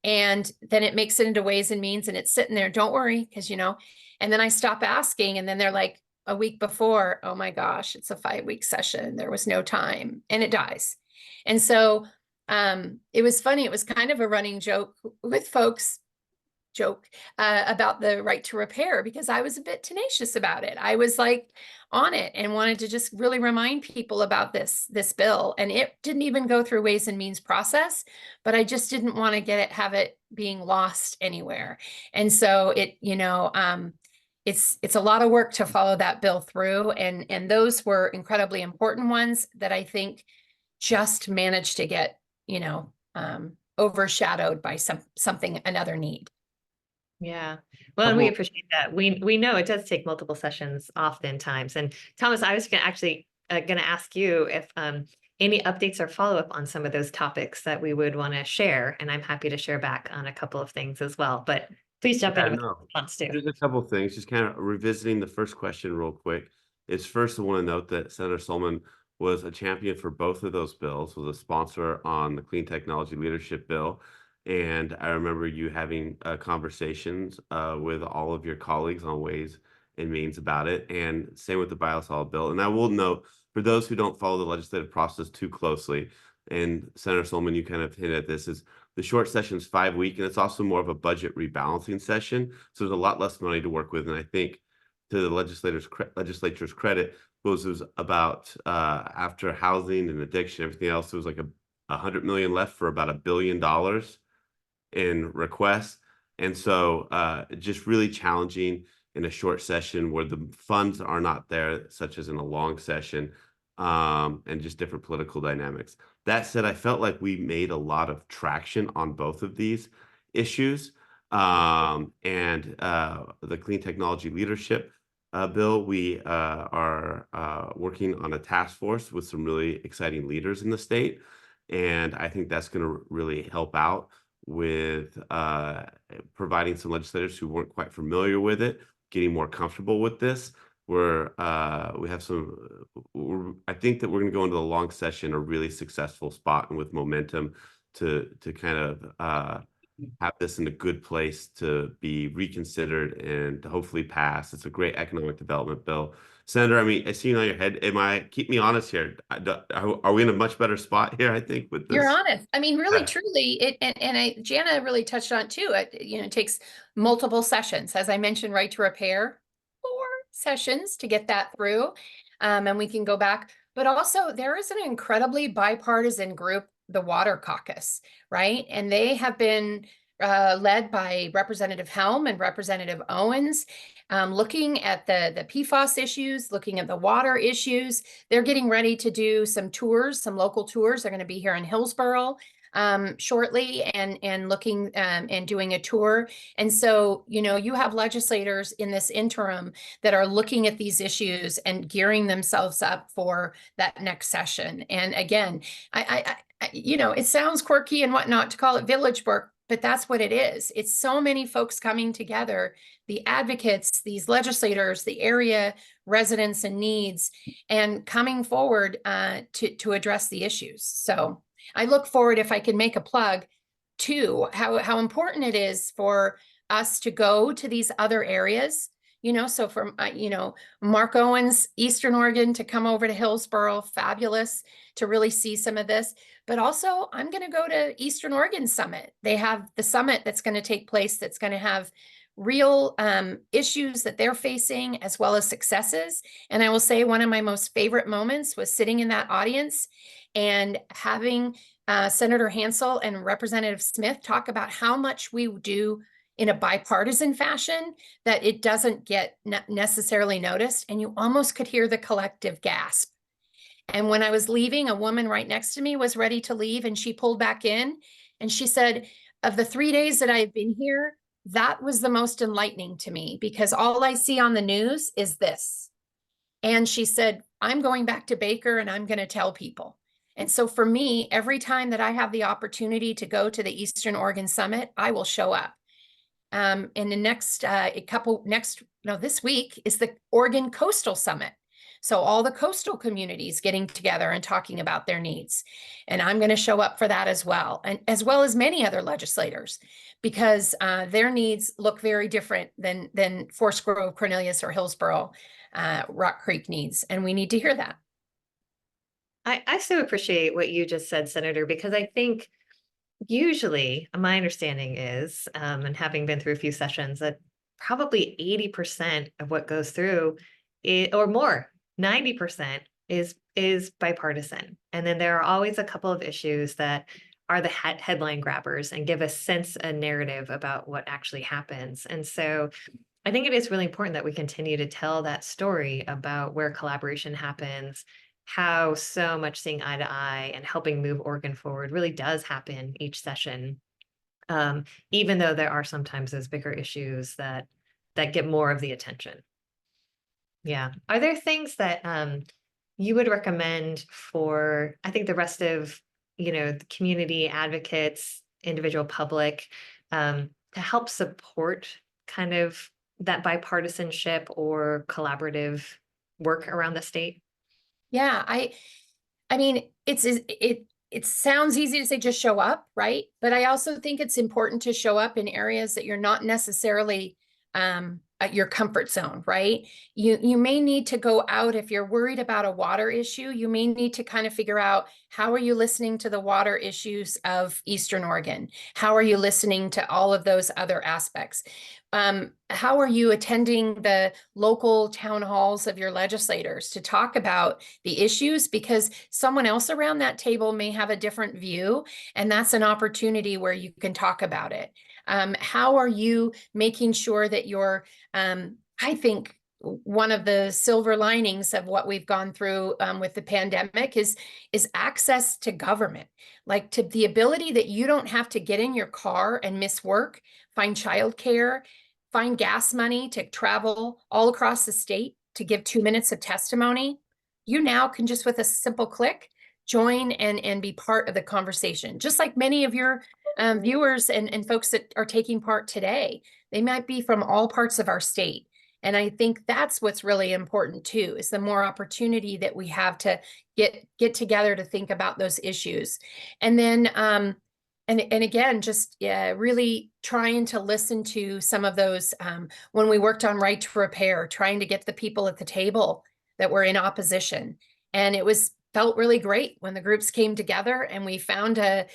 And then it makes it into Ways and Means and it's sitting there, don't worry, because, and then I stop asking and then they're like a week before, oh my gosh, it's a 5-week session. There was no time and it dies. And so it was funny. It was kind of a running joke with folks about the right to repair, because I was a bit tenacious about it. I was like on it and wanted to just really remind people about this bill. And it didn't even go through Ways and Means process, but I just didn't want to have it being lost anywhere. And so it's a lot of work to follow that bill through. And those were incredibly important ones that I think just managed to get, overshadowed by another need. Yeah, well, and we appreciate that. We know it does take multiple sessions oftentimes. And Thomas, I was going to ask you if any updates or follow-up on some of those topics that we would want to share, and I'm happy to share back on a couple of things as well. But please jump in with response too. There's a couple of things, just kind of revisiting the first question real quick. First, I want to note that Senator Sollman was a champion for both of those bills, was a sponsor on the Clean Technology Leadership Bill. And I remember you having conversations with all of your colleagues on Ways and Means about it, and same with the biosolid bill. And I will note, for those who don't follow the legislative process too closely, and Senator Sollman, you kind of hinted at this, is the short session is 5 weeks, and it's also more of a budget rebalancing session. So there's a lot less money to work with. And I think, to the legislature's credit, it was about after housing and addiction, everything else, it was like $100 million left for about $1 billion in requests. And so just really challenging in a short session where the funds are not there, such as in a long session, and just different political dynamics. That said, I felt like we made a lot of traction on both of these issues. And the Clean Technology Leadership Bill, we are working on a task force with some really exciting leaders in the state. And I think that's going to really help out with providing some legislators who weren't quite familiar with it, getting more comfortable with this. We have I think that we're going to go into the long session a really successful spot and with momentum to kind of have this in a good place to be reconsidered and to hopefully pass. It's a great economic development bill. Senator, I see you on your head. Keep me honest here. Are we in a much better spot here, I think, with this? You're honest. I mean, really, truly, Jana really touched on it too. It takes multiple sessions. As I mentioned, right to repair, 4 sessions to get that through. And we can go back. But also, there is an incredibly bipartisan group, the Water Caucus, right? And they have been led by Representative Helm and Representative Owens, looking at the PFAS issues, looking at the water issues. They're getting ready to do some tours, some local tours. They're going to be here in Hillsborough shortly and looking and doing a tour. And so, you have legislators in this interim that are looking at these issues and gearing themselves up for that next session. And again, I it sounds quirky and whatnot to call it village work, but that's what it is. It's so many folks coming together, the advocates, these legislators, the area residents and needs, and coming forward to address the issues. So I look forward, if I can make a plug, to how important it is for us to go to these other areas. So from, Mark Owens, Eastern Oregon, to come over to Hillsborough, fabulous to really see some of this. But also, I'm going to go to Eastern Oregon Summit. They have the summit that's going to take place that's going to have real issues that they're facing as well as successes. And I will say one of my most favorite moments was sitting in that audience and having Senator Hansel and Representative Smith talk about how much we do in a bipartisan fashion that it doesn't get necessarily noticed. And you almost could hear the collective gasp. And when I was leaving, a woman right next to me was ready to leave, and she pulled back in and she said, of the 3 days that I've been here, that was the most enlightening to me, because all I see on the news is this. And she said, I'm going back to Baker and I'm going to tell people. And so for me, every time that I have the opportunity to go to the Eastern Oregon Summit, I will show up. In the next this week is the Oregon Coastal Summit. So all the coastal communities getting together and talking about their needs. And I'm going to show up for that as well, and as well as many other legislators, because their needs look very different than Forest Grove, Cornelius, or Hillsborough, Rock Creek needs. And we need to hear that. I so appreciate what you just said, Senator, because I think usually my understanding is, and having been through a few sessions, that probably 80% of what goes through or more, 90% is bipartisan. And then there are always a couple of issues that are the headline grabbers and give a sense, a narrative about what actually happens. And so I think it is really important that we continue to tell that story about where collaboration happens, how so much seeing eye to eye and helping move Oregon forward really does happen each session, even though there are sometimes those bigger issues that get more of the attention. Yeah. Are there things that you would recommend for, I think, the rest of, the community advocates, individual public, to help support kind of that bipartisanship or collaborative work around the state? Yeah, I mean, it sounds easy to say just show up, right? But I also think it's important to show up in areas that you're not necessarily at your comfort zone, right? You may need to go out if you're worried about a water issue. You may need to kind of figure out, how are you listening to the water issues of Eastern Oregon? How are you listening to all of those other aspects? How are you attending the local town halls of your legislators to talk about the issues? Because someone else around that table may have a different view, and that's an opportunity where you can talk about it. How are you making sure that you're, I think one of the silver linings of what we've gone through with the pandemic is access to government, like to the ability that you don't have to get in your car and miss work, find childcare, find gas money to travel all across the state to give 2 minutes of testimony. You now can just, with a simple click, join and be part of the conversation, just like many of your viewers and folks that are taking part today. They might be from all parts of our state. And I think that's what's really important too, is the more opportunity that we have to get together to think about those issues. And then, and again, just really trying to listen to some of those, when we worked on right to repair, trying to get the people at the table that were in opposition. And it felt really great when the groups came together and we found a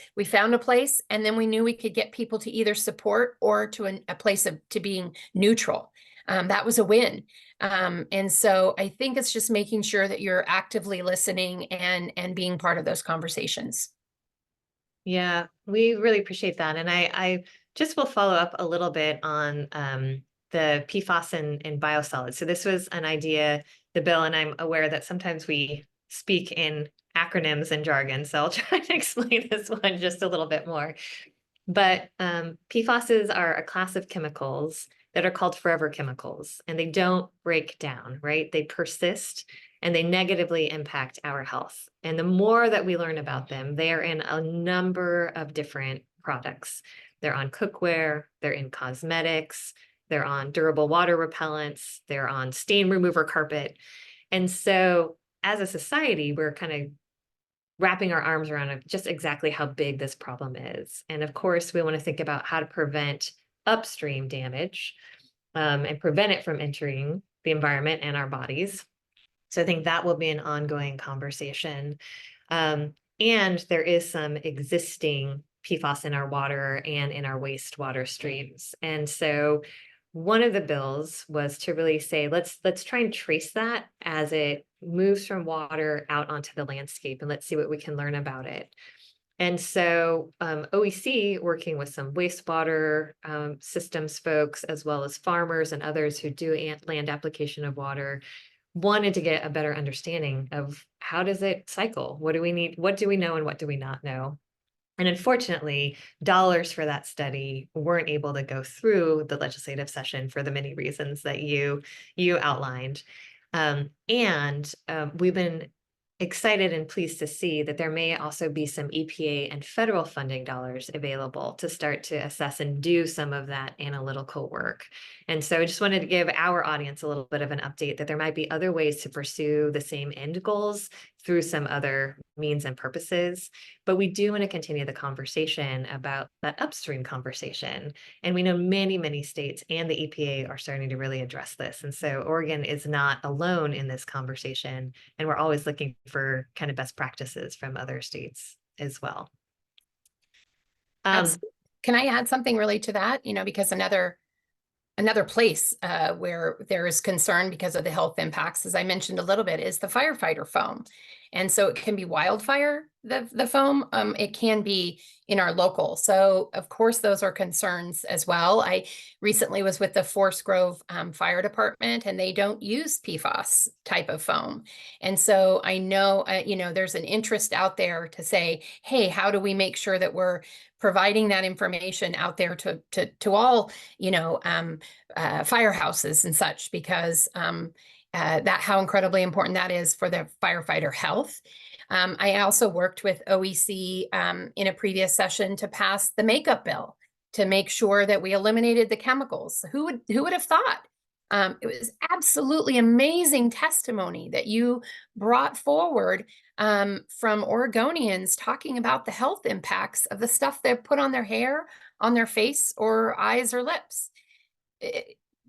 place, and then we knew we could get people to either support or to a place to being neutral. That was a win. And so I think it's just making sure that you're actively listening and being part of those conversations. Yeah, we really appreciate that. And I just will follow up a little bit on the PFAS and biosolids. So this was an idea, the bill, and I'm aware that sometimes we speak in acronyms and jargon, so I'll try to explain this one just a little bit more. But PFASs are a class of chemicals that are called forever chemicals, and they don't break down, right? They persist and they negatively impact our health. And the more that we learn about them, they are in a number of different products. They're on cookware, they're in cosmetics, they're on durable water repellents, they're on stain remover carpet. And so as a society, we're kind of wrapping our arms around just exactly how big this problem is. And of course, we want to think about how to prevent upstream damage and prevent it from entering the environment and our bodies. So I think that will be an ongoing conversation. And there is some existing PFAS in our water and in our wastewater streams. And so one of the bills was to really say, let's try and trace that as it moves from water out onto the landscape, and let's see what we can learn about it. And so OEC, working with some wastewater systems folks, as well as farmers and others who do land application of water, wanted to get a better understanding of how does it cycle? What do we need? What do we know and what do we not know? And unfortunately, dollars for that study weren't able to go through the legislative session for the many reasons that you outlined. We've been excited and pleased to see that there may also be some EPA and federal funding dollars available to start to assess and do some of that analytical work. And so I just wanted to give our audience a little bit of an update that there might be other ways to pursue the same end goals through some other means and purposes. But we do want to continue the conversation about that upstream conversation. And we know many, many states and the EPA are starting to really address this. And so Oregon is not alone in this conversation. And we're always looking for kind of best practices from other states as well. Can I add something really to that? Because another place where there is concern because of the health impacts, as I mentioned a little bit, is the firefighter foam. And so it can be wildfire, the foam, it can be in our local. So of course, those are concerns as well. I recently was with the Forest Grove Fire Department, and they don't use PFAS type of foam. And so I know, there's an interest out there to say, hey, how do we make sure that we're providing that information out there to all, firehouses and such, because that how incredibly important that is for the firefighter health. I also worked with OEC in a previous session to pass the makeup bill to make sure that we eliminated the chemicals. Who would have thought? It was absolutely amazing testimony that you brought forward from Oregonians talking about the health impacts of the stuff they put on their hair, on their face, or eyes or lips.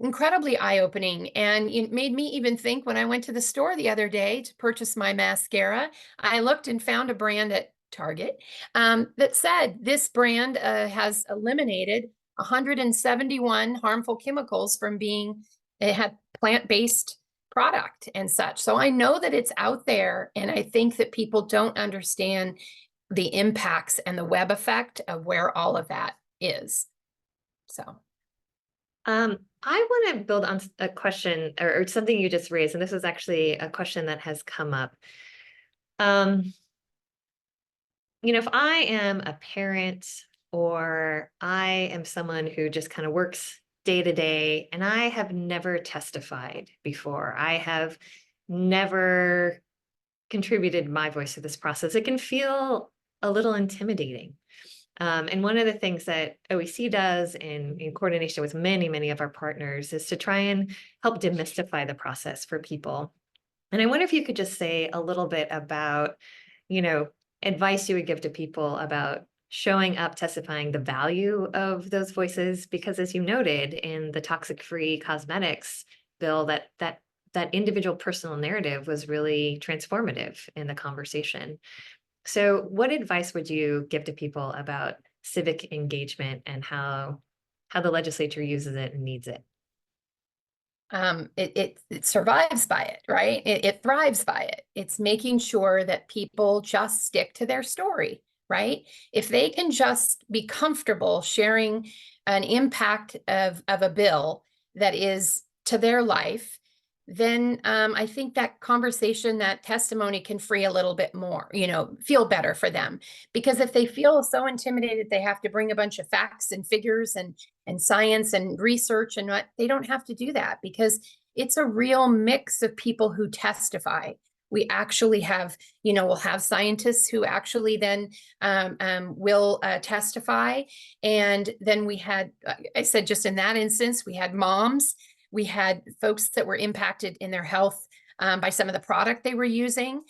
Incredibly eye-opening, and it made me even think when I went to the store the other day to purchase my mascara, I looked and found a brand at Target that said this brand has eliminated 171 harmful chemicals from being, it had plant-based product and such. So I know that it's out there, and I think that people don't understand the impacts and the web effect of where all of that is. So. I want to build on a question or something you just raised, and this is actually a question that has come up. If I am a parent or I am someone who just kind of works day to day and I have never testified before, I have never contributed my voice to this process, it can feel a little intimidating. And one of the things that OEC does in coordination with many, many of our partners is to try and help demystify the process for people. And I wonder if you could just say a little bit about, advice you would give to people about showing up, testifying, the value of those voices, because as you noted in the toxic-free cosmetics bill, that individual personal narrative was really transformative in the conversation. So what advice would you give to people about civic engagement and how the legislature uses it and needs it? It survives by it, right? It thrives by it. It's making sure that people just stick to their story, right? If they can just be comfortable sharing an impact of a bill that is to their life, then I think that conversation, that testimony can free a little bit more, feel better for them. Because if they feel so intimidated, they have to bring a bunch of facts and figures and science and research and what, they don't have to do that, because it's a real mix of people who testify. We actually have, we'll have scientists who actually then will testify. And then we had, I said, just in that instance, we had moms. We had folks that were impacted in their health by some of the product they were using.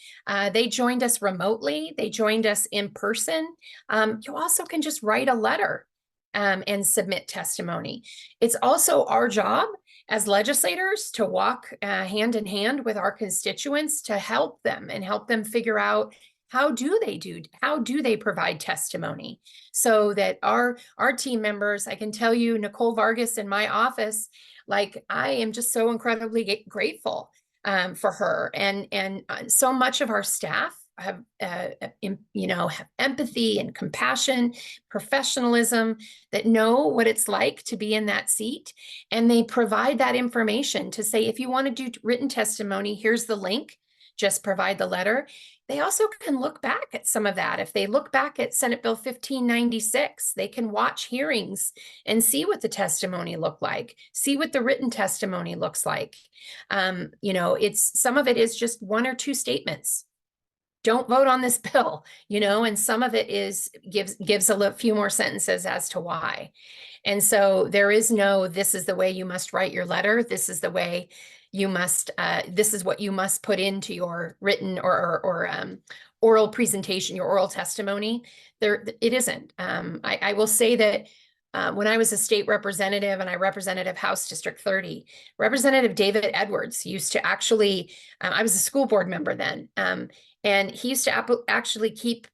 They joined us remotely. They joined us in person. You also can just write a letter and submit testimony. It's also our job as legislators to walk hand in hand with our constituents to help them and help them figure out how do they provide testimony so that our team members, I can tell you, Nicole Vargas in my office, like, I am just so incredibly grateful for her, and so much of our staff have empathy and compassion, professionalism, that know what it's like to be in that seat, and they provide that information to say, if you want to do written testimony, here's the link. Just provide the letter. they also can look back at some of that. If they look back at Senate Bill 1596, they can watch hearings and see what the testimony looked like, see what the written testimony looks like. It's some of it is just one or two statements. Don't vote on this bill, and some of it gives a few more sentences as to why. And so there is no, this is the way you must write your letter. This is the way you must, this is what you must put into your written or oral presentation, your oral testimony. It isn't. I will say that when I was a state representative and I represented House District 30, Representative David Edwards used to actually, I was a school board member then, and he used to actually keep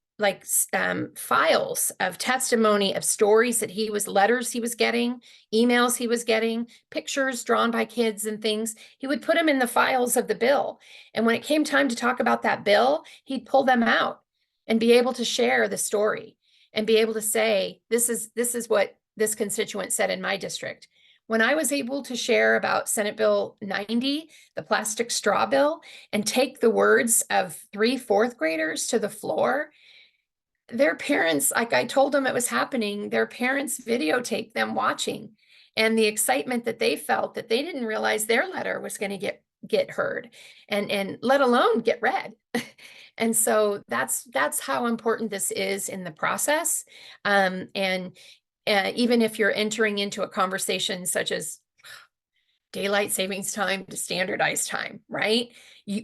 files of testimony of stories that letters he was getting, emails he was getting, pictures drawn by kids and things. He would put them in the files of the bill. And when it came time to talk about that bill, he'd pull them out and be able to share the story and be able to say, this is what this constituent said in my district. When I was able to share about Senate Bill 90, the plastic straw bill, and take the words of 3 fourth graders to the floor, their parents, like I told them it was happening, their parents videotaped them watching, and the excitement that they felt that they didn't realize their letter was going to get heard and let alone get read. And so that's how important this is in the process. And even if you're entering into a conversation such as daylight savings time to standardized time, right?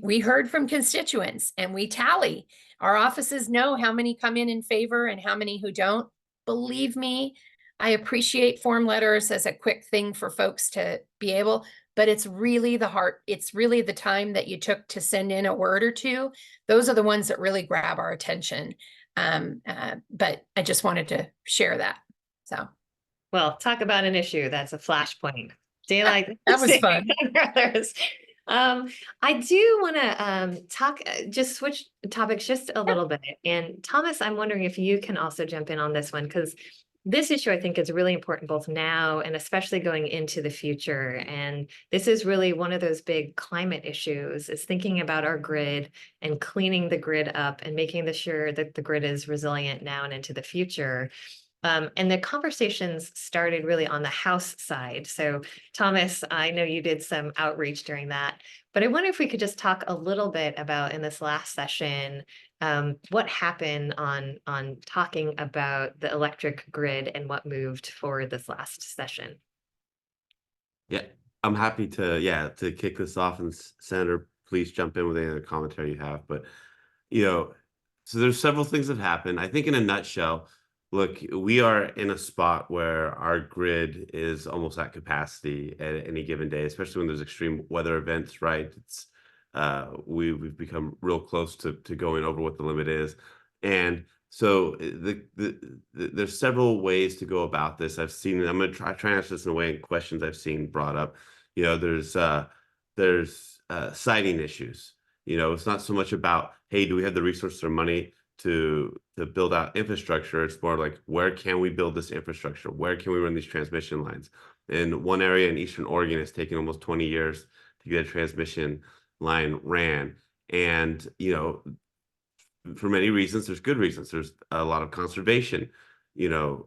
We heard from constituents and we tally. Our offices know how many come in favor and how many who don't. Believe me, I appreciate form letters as a quick thing for folks to be able, but it's really it's really the time that you took to send in a word or two. Those are the ones that really grab our attention. But I just wanted to share that. So, well, talk about an issue that's a flashpoint. Daylight. That was fun. I do want to just switch topics just a little bit. And Thomas, I'm wondering if you can also jump in on this one, because this issue I think is really important both now and especially going into the future. And this is really one of those big climate issues, is thinking about our grid and cleaning the grid up and making sure that the grid is resilient now and into the future. And the conversations started really on the House side. So Thomas, I know you did some outreach during that, but I wonder if we could just talk a little bit about in this last session, what happened on talking about the electric grid and what moved forward this last session. Yeah, I'm happy to kick this off, and Senator, please jump in with any other commentary you have. But, so there's several things that happened. I think in a nutshell, look, we are in a spot where our grid is almost at capacity at any given day, especially when there's extreme weather events, right? It's we've become real close to going over what the limit is. And so there's several ways to go about this. I've seen, I'm going to try and answer this in a way in questions I've seen brought up. There's siting issues. It's not so much about, hey, do we have the resources or money to build out infrastructure? It's more like, where can we build this infrastructure? Where can we run these transmission lines? In one area in Eastern Oregon, it's taken almost 20 years to get a transmission line ran. And, for many reasons, there's good reasons. There's a lot of conservation,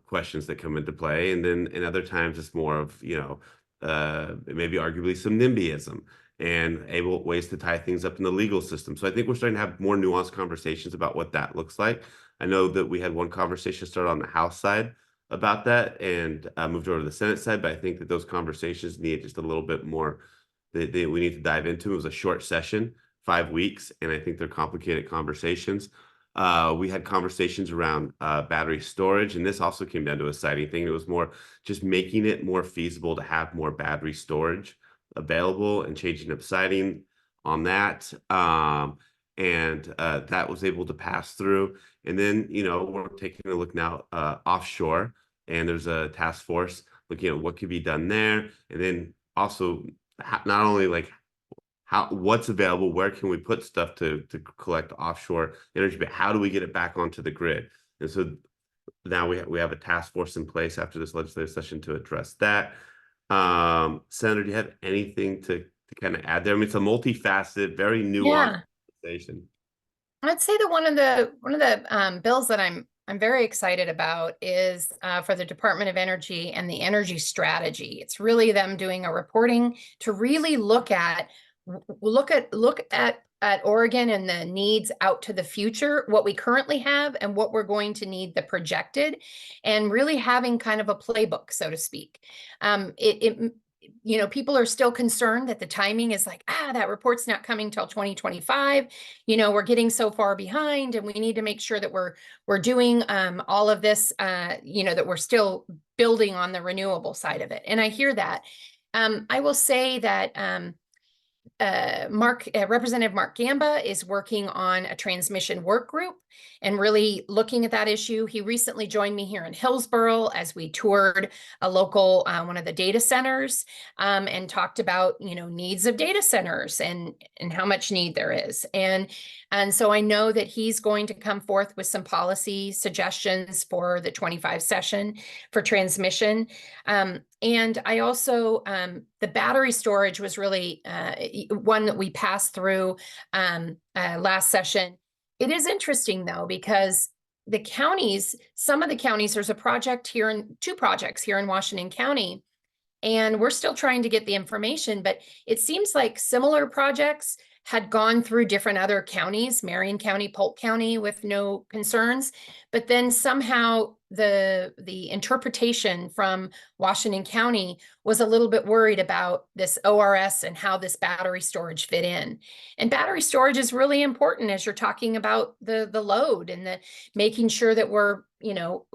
questions that come into play. And then in other times, it's more of, maybe arguably some NIMBYism and ways to tie things up in the legal system. So I think we're starting to have more nuanced conversations about what that looks like. I know that we had one conversation start on the House side about that and moved over to the Senate side, but I think that those conversations need just a little bit more that we need to dive into. It was a short session, 5 weeks, and I think they're complicated conversations. We had conversations around battery storage, and this also came down to a siting thing. It was more just making it more feasible to have more battery storage available and changing up siting on that. And that was able to pass through. And then, we're taking a look now offshore, and there's a task force looking at what could be done there. And then also not only like what's available, where can we put stuff to collect offshore energy, but how do we get it back onto the grid? And so now we have a task force in place after this legislative session to address that. Senator, do you have anything to kind of add there? I mean, it's a multifaceted, very nuanced conversation. I'd say that one of the bills that I'm very excited about is for the Department of Energy and the energy strategy. It's really them doing a reporting to really look at Oregon and the needs out to the future, what we currently have and what we're going to need, the projected, and really having kind of a playbook, so to speak. People are still concerned that the timing is like, that report's not coming till 2025. We're getting so far behind, and we need to make sure that we're doing all of this, that we're still building on the renewable side of it. And I hear that. I will say that Representative Mark Gamba is working on a transmission work group and really looking at that issue. He recently joined me here in Hillsborough as we toured a local one of the data centers and talked about needs of data centers and how much need there is. And so I know that he's going to come forth with some policy suggestions for the 25 session for transmission. And I also, the battery storage was really one that we passed through last session. It is interesting though, because the counties, some of the counties, there's two projects here in Washington County, and we're still trying to get the information, but it seems like similar projects had gone through different other counties, Marion County, Polk County, with no concerns. But then somehow the interpretation from Washington County was a little bit worried about this ORS and how this battery storage fit in. And battery storage is really important as you're talking about the load and the making sure that we're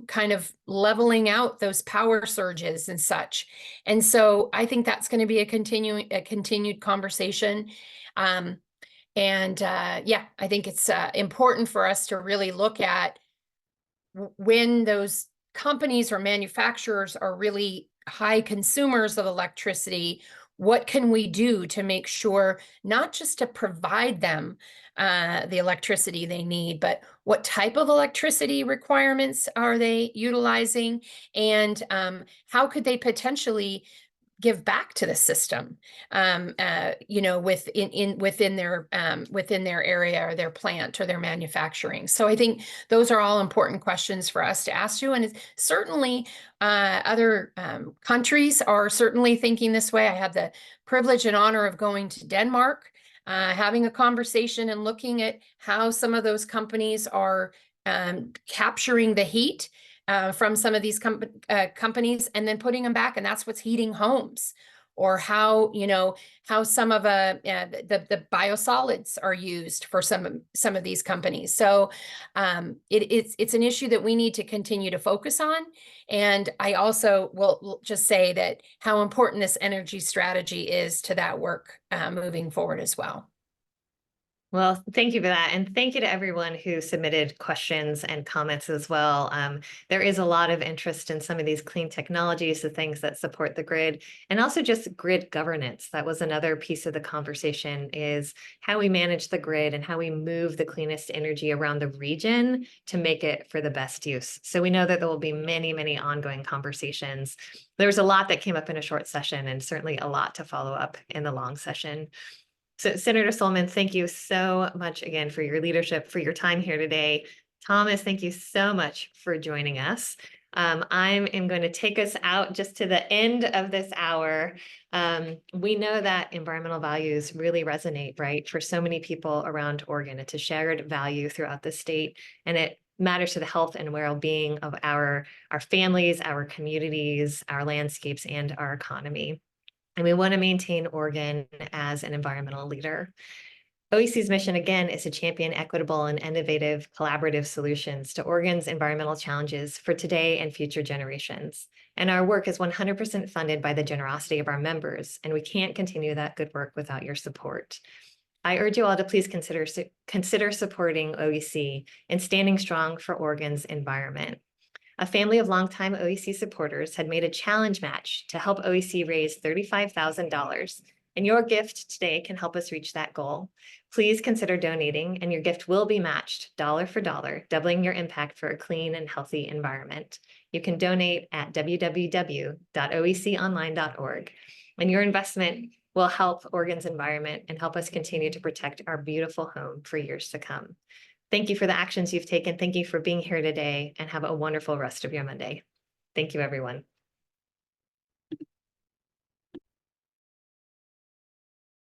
kind of leveling out those power surges and such. And so I think that's going to be a continued conversation. I think it's important for us to really look at when those companies or manufacturers are really high consumers of electricity, what can we do to make sure not just to provide them the electricity they need, but what type of electricity requirements are they utilizing, and how could they potentially give back to the system, within their area or their plant or their manufacturing. So I think those are all important questions for us to ask you. And it's certainly other countries are certainly thinking this way. I have the privilege and honor of going to Denmark, having a conversation and looking at how some of those companies are capturing the heat from some of these companies and then putting them back, and that's what's heating homes. Or how some of the biosolids are used for some of these companies. So it's an issue that we need to continue to focus on. And I also will just say that how important this energy strategy is to that work moving forward as well. Well, thank you for that. And thank you to everyone who submitted questions and comments as well. There is a lot of interest in some of these clean technologies, the things that support the grid, and also just grid governance. That was another piece of the conversation, is how we manage the grid and how we move the cleanest energy around the region to make it for the best use. So we know that there will be many, many ongoing conversations. There's a lot that came up in a short session, and certainly a lot to follow up in the long session. So Senator Sollman, thank you so much again for your leadership, for your time here today. Thomas, thank you so much for joining us. I am going to take us out just to the end of this hour. We know that environmental values really resonate, right, for so many people around Oregon. It's a shared value throughout the state, and it matters to the health and well-being of our families, our communities, our landscapes, and our economy. And we want to maintain Oregon as an environmental leader. OEC's mission, again, is to champion equitable and innovative collaborative solutions to Oregon's environmental challenges for today and future generations. And our work is 100% funded by the generosity of our members, and we can't continue that good work without your support. I urge you all to please consider supporting OEC and standing strong for Oregon's environment. A family of longtime OEC supporters had made a challenge match to help OEC raise $35,000, and your gift today can help us reach that goal. Please consider donating, and your gift will be matched dollar for dollar, doubling your impact for a clean and healthy environment. You can donate at www.oeconline.org, and your investment will help Oregon's environment and help us continue to protect our beautiful home for years to come. Thank you for the actions you've taken. Thank you for being here today, and have a wonderful rest of your Monday. Thank you, everyone.